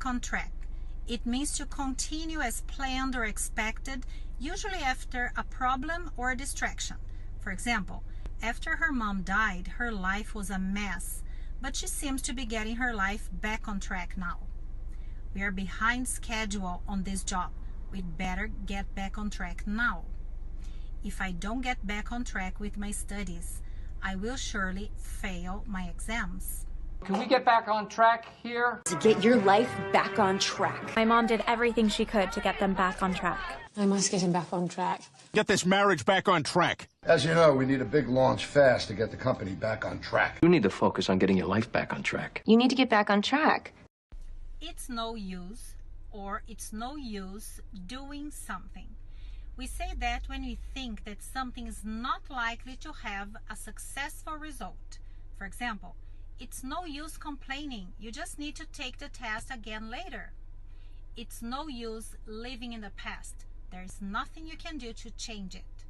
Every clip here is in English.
on track. It means to continue as planned or expected, usually after a problem or a distraction. For example, after her mom died, her life was a mess, but she seems to be getting her life back on track now. We are behind schedule on this job. We'd better get back on track now. If I don't get back on track with my studies, I will surely fail my exams. Can we get back on track here? To get your life back on track. My mom did everything she could to get them back on track. I must get him back on track. Get this marriage back on track. As you know, we need a big launch fast to get the company back on track. You need to focus on getting your life back on track. You need to get back on track. It's no use, or it's no use doing something. We say that when we think that something is not likely to have a successful result. For example, it's no use complaining. You just need to take the test again later. It's no use living in the past. There's nothing you can do to change it.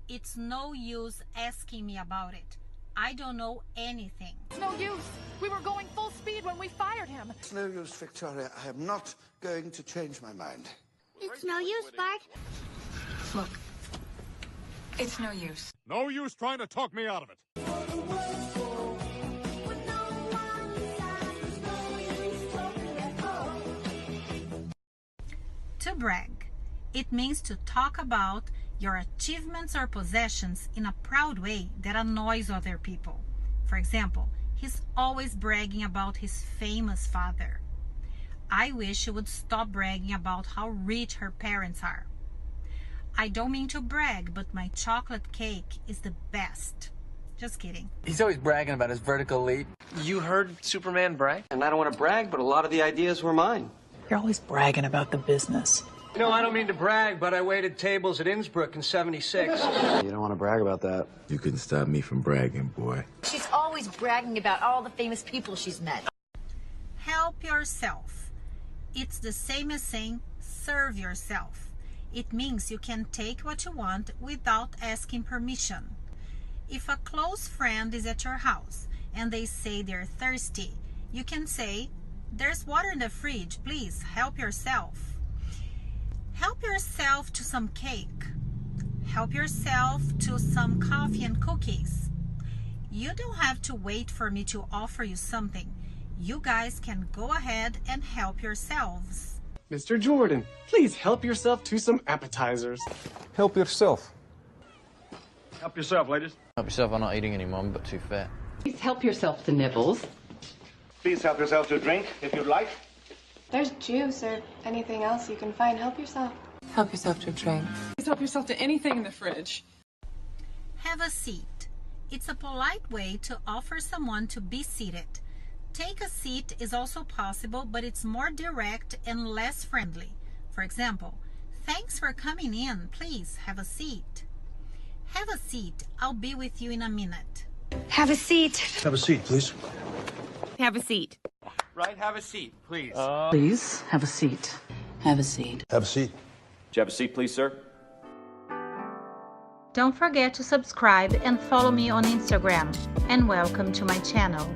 It's no use asking me about it. I don't know anything. It's no use. We were going full speed when we fired him. It's no use, Victoria. I am not going to change my mind. It's no use, Bart. Look, it's no use. No use trying to talk me out of it. To brag. It means to talk about your achievements or possessions in a proud way that annoys other people. For example, he's always bragging about his famous father. I wish he would stop bragging about how rich her parents are. I don't mean to brag, but my chocolate cake is the best. Just kidding. He's always bragging about his vertical leap. You heard Superman brag? And I don't want to brag, but a lot of the ideas were mine. You're always bragging about the business. You know, I don't mean to brag, but I waited tables at Innsbruck in '76. You don't want to brag about that. You couldn't stop me from bragging, boy. She's always bragging about all the famous people she's met. Help yourself. It's the same as saying serve yourself. It means you can take what you want without asking permission. If a close friend is at your house and they say they're thirsty, you can say, "There's water in the fridge, please help yourself." Help yourself to some cake. Help yourself to some coffee and cookies. You don't have to wait for me to offer you something. You guys can go ahead and help yourselves. Mr. Jordan, please help yourself to some appetizers. Help yourself. Help yourself, ladies. Help yourself, I'm not eating anymore, I'm a bit too fat. Please help yourself to nibbles. Please help yourself to a drink, if you'd like. There's juice or anything else you can find. Help yourself. Help yourself to a drink. Please help yourself to anything in the fridge. Have a seat. It's a polite way to offer someone to be seated. Take a seat is also possible, but it's more direct and less friendly. For example, thanks for coming in. Please have a seat. Have a seat. I'll be with you in a minute. Have a seat. Have a seat, please. Have a seat. Right, have a seat, please. Please have a seat. Have a seat. Have a seat. Do you have a seat, please, sir? Don't forget to subscribe and follow me on Instagram. And welcome to my channel.